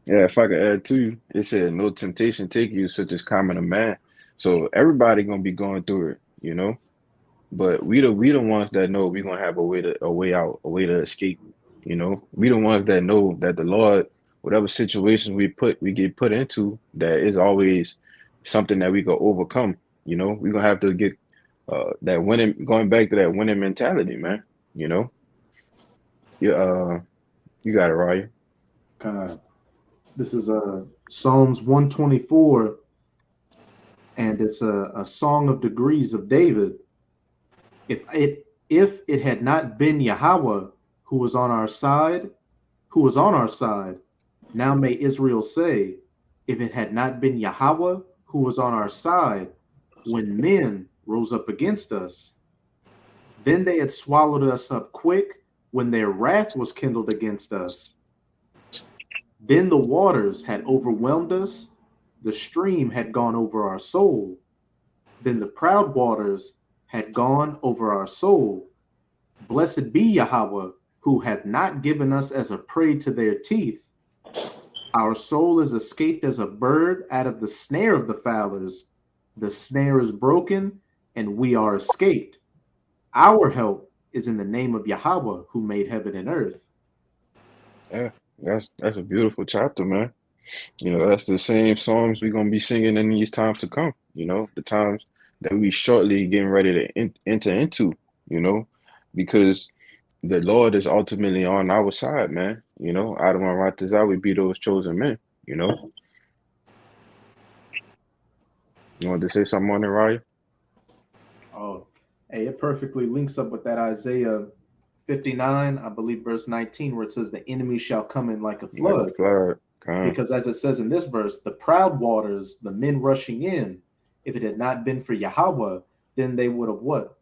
Yeah, if I could add to you, it said no temptation take you such as common to man. So everybody gonna be going through it, you know. But we the ones that know we're gonna have a way out, a way to escape. You know, we the ones that know that the Lord, whatever situations we get put into, that is always something that we can overcome. You know, we're gonna have to get that winning, going back to that winning mentality, man. You know. You got it, Ryan. This is Psalms 124, and it's a song of degrees of David. If it had not been Yahweh who was on our side, now may Israel say, if it had not been Yahweh who was on our side, when men rose up against us, then they had swallowed us up quick when their wrath was kindled against us. Then the waters had overwhelmed us, the stream had gone over our soul. Then the proud waters had gone over our soul. Blessed be Yahweh, who hath not given us as a prey to their teeth. Our soul is escaped as a bird out of the snare of the fowlers. The snare is broken, and we are escaped. Our help is in the name of Yahweh who made heaven and earth. Yeah, that's a beautiful chapter, man. You know, that's the same songs we're gonna be singing in these times to come. You know, the times that we shortly getting ready to enter into. You know, because the Lord is ultimately on our side, man. You know, Adam and Ratazah, we be those chosen men. You know, you want to say something on it, Ryan? Oh, hey, it perfectly links up with that Isaiah 59, I believe, verse 19, where it says, the enemy shall come in like a Like a flood. flood, kind. Because as it says in this verse, the proud waters, the men rushing in, if it had not been for Yahweh, then they would have what?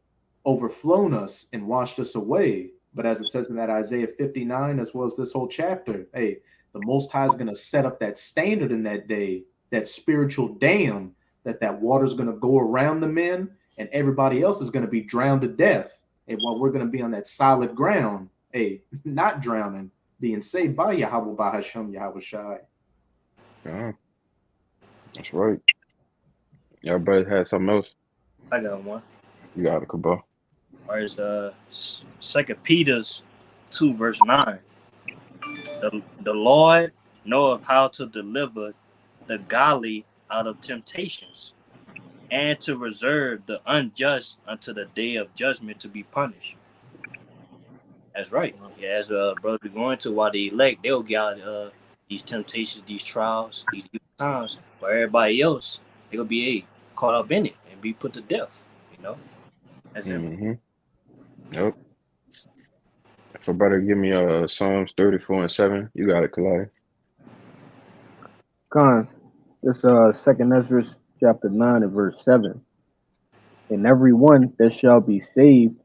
Overflown us and washed us away. But as it says in that Isaiah 59, as well as this whole chapter, hey, the Most High is going to set up that standard in that day, that spiritual dam, that water is going to go around the men and everybody else is going to be drowned to death. And while we're going to be on that solid ground, hey, not drowning, being saved by Yahweh, by Hashem, Yahweh Shai. Yeah, that's right. Everybody has something else. I got one. You got it, Kabal. Or is 2 Peter's 2 verse 9. The Lord knoweth how to deliver the godly out of temptations, and to reserve the unjust unto the day of judgment to be punished. That's right. Yeah, as brothers be going to, while the elect, they'll get out these temptations, these trials, these times, where everybody else, they'll be caught up in it and be put to death. You know? That's them. Yep. If a brother give me Psalms 34:7, you got it, Kalai. Con, this 2nd Ezra chapter 9 and verse 7. And every one that shall be saved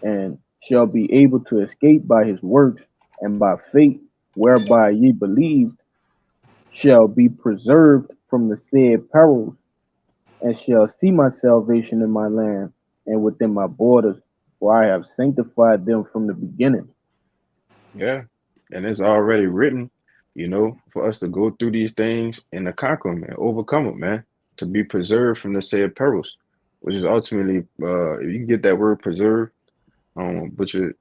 and shall be able to escape by his works and by faith whereby ye believed shall be preserved from the said perils, and shall see my salvation in my land and within my borders, for I have sanctified them from the beginning. Yeah, and it's already written, you know, for us to go through these things and to conquer them and overcome them, man, to be preserved from the said perils, which is ultimately, if you can get that word preserved, but you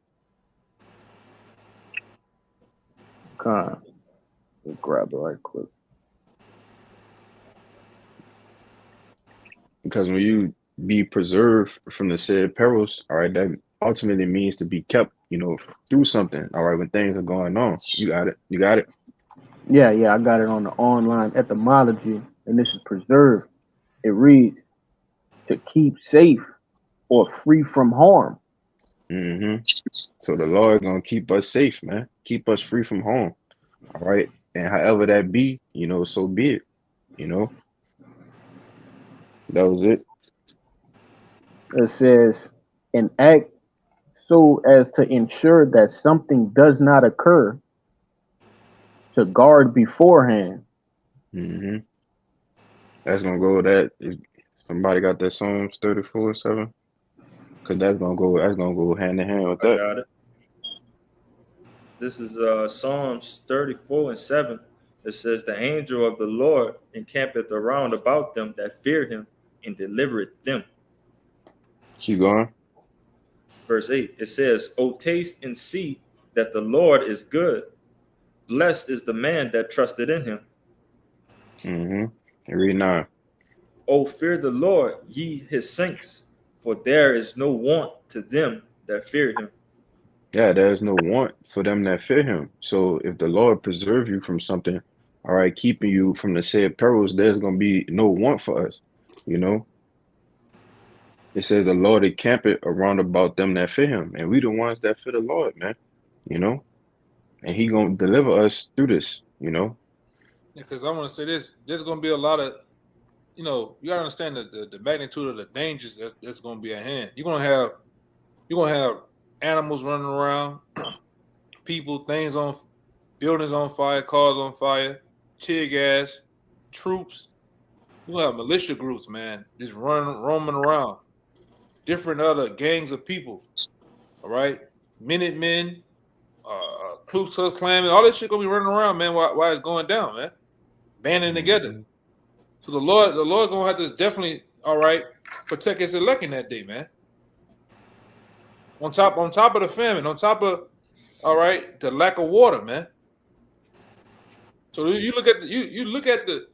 Con, let me grab it right quick. because when you be preserved from the said perils, all right, that ultimately means to be kept, you know, through something, all right, when things are going on. You got it. You got it. Yeah, I got it on the online etymology, and this is preserved. It reads, to keep safe or free from harm. So the Lord gonna keep us safe, man. Keep us free from harm. All right. And however that be, you know, so be it. You know. That was it. It says, an act so as to ensure that something does not occur, to guard beforehand. That's gonna go with that. If somebody got that Psalms 34:7, because that's gonna go hand in hand with I that. got it. This is Psalms 34:7. It says, the angel of the Lord encampeth around about them that fear him and delivereth them. Keep going. Verse 8, it says, O taste and see that the Lord is good. Blessed is the man that trusted in him. And read 9. O fear the Lord, ye his saints, for there is no want to them that fear him. Yeah, there is no want for them that fear him. So if the Lord preserve you from something, all right, keeping you from the said perils, there's gonna be no want for us. You know. It says the Lord encampeth around about them that fear him. And we the ones that fear the Lord, man. You know? And he gonna deliver us through this, you know? Yeah, because I want to say this. There's going to be a lot of, you know, you got to understand the magnitude of the dangers that's going to be at hand. You're going to have animals running around, people, things on, buildings on fire, cars on fire, tear gas, troops. You're going to have militia groups, man, just roaming around. Different other gangs of people, all right? Minutemen, Ku Klux Klan, all this shit going to be running around, man, while it's going down, man. Banding together. So the Lord gonna have to definitely, all right, protect his elect in that day, man. On top of the famine, on top of the lack of water, man. So you look at the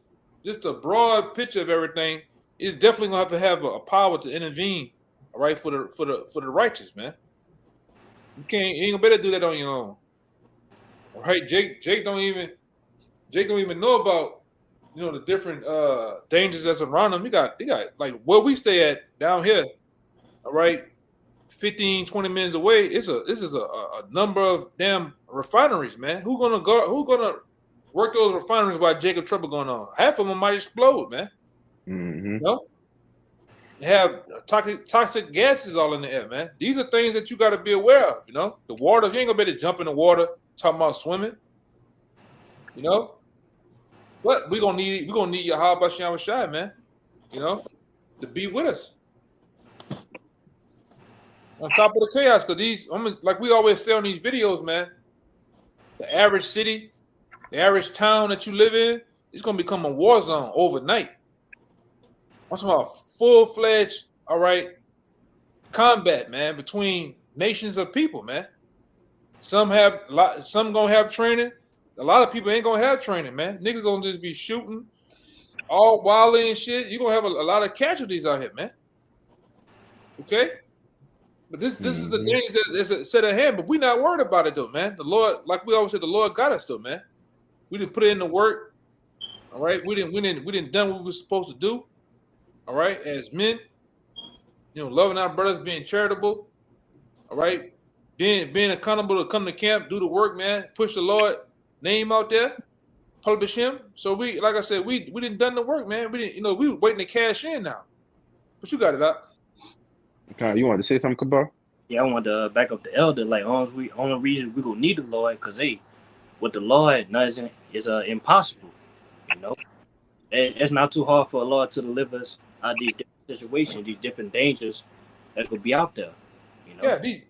just the broad picture of everything. It's definitely gonna have a power to intervene, all right, for the righteous, man. You ain't gonna better do that on your own. All right, Jake don't even know about the different dangers that's around them. He got like where we stay at down here, all right, 15, 20 minutes away. This is a number of damn refineries, man. Who gonna work those refineries while Jacob trouble going on? Half of them might explode, man. Mm-hmm. You know? They have toxic gases all in the air, man. These are things that you got to be aware of. The water. You ain't gonna be able to jump in the water talking about swimming. But we're gonna need Yahweh Shem Shai, man. To be with us. On top of the chaos, because like we always say on these videos, man, the average city, the average town that you live in, it's gonna become a war zone overnight. I'm talking about full-fledged, all right, combat, man, between nations of people, man. Some gonna have training. A lot of people ain't gonna have training, man. Niggas gonna just be shooting all wildly and shit. You're gonna have a lot of casualties out here, man. Okay? But this is the things that's set at hand, but we're not worried about it though, man. The Lord, like we always say, the Lord got us though, man. We didn't put in the work. All right. We didn't done what we were supposed to do. All right, as men, loving our brothers, being charitable, all right, being accountable to come to camp, do the work, man, push the Lord name out there, publish him. So we, like I said, we didn't done the work, man. We didn't, we were waiting to cash in now. But you got it up. Okay, you wanted to say something, Kabar? Yeah, I wanted to back up the elder. Like, only reason we gonna need the Lord, because with the Lord, nothing is impossible. It's not too hard for the Lord to deliver us out of these different situations, these different dangers that will be out there.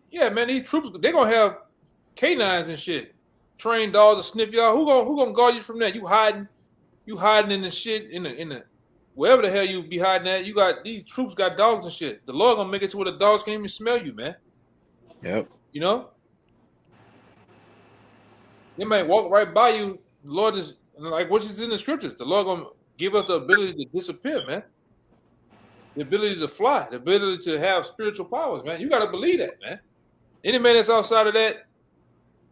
Yeah, man, these troops, they're gonna have canines and shit, trained dogs to sniff y'all. Who gonna guard you from that? You hiding in the shit in the wherever the hell you be hiding at. You got these troops got dogs and shit. The Lord gonna make it to where the dogs can't even smell you, man. Yep. They might walk right by you. The Lord is like which is in the scriptures. The Lord gonna give us the ability to disappear, man. The ability to fly, the ability to have spiritual powers, man. You got to believe that, man. Any man that's outside of that,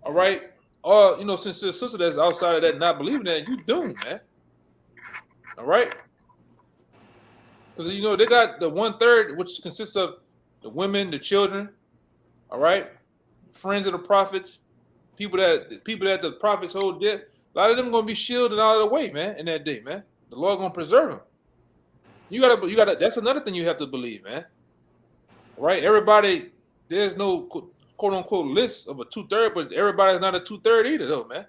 all right, or, since the sister that's outside of that not believing that, you doomed, man. All right? Because, they got the 1/3, which consists of the women, the children, all right, friends of the prophets, people that the prophets hold dear. A lot of them going to be shielded out of the way, man, in that day, man. The Lord going to preserve them. You gotta. That's another thing you have to believe, man. Right? Everybody, there's no quote unquote list of a 2/3, but everybody's not a 2/3 either, though, man.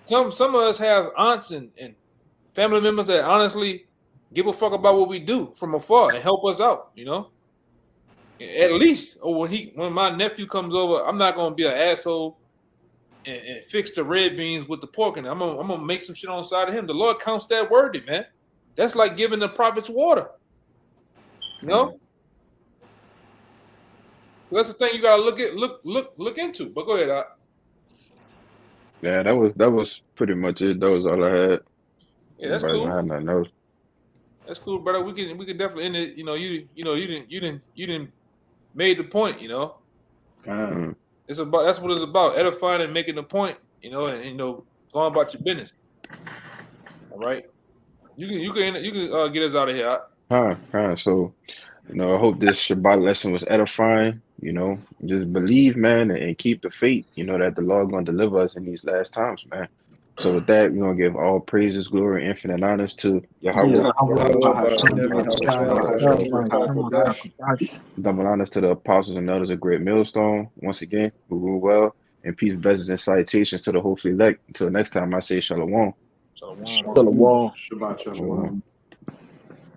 Some of us have aunts and family members that honestly give a fuck about what we do from afar and help us out. At least, or when my nephew comes over, I'm not gonna be an asshole and fix the red beans with the pork in it. I'm gonna make some shit on the side of him. The Lord counts that worthy, man. That's like giving the prophets water. That's the thing you gotta look into. But go ahead, Doc. Yeah, that was pretty much it. That was all I had. Yeah, that's Everybody cool. don't have nothing else. That's cool, brother. We can definitely end it. You didn't made the point. It's about that's what it's about, edifying and making the point. And going about your business. All right. You can get us out of here. So, I hope this Shabbat lesson was edifying. Just believe, man, and keep the faith. That the Lord gonna deliver us in these last times, man. So with that, we're gonna give all praises, glory, infinite honors to Yahweh. Double honors to the apostles and elders of Great Millstone. Once again, who rule well, and peace, blessings, and salutations to the hopefully elect. Until next time, I say shalom. Shalom. Shalom. Shabbat shalom.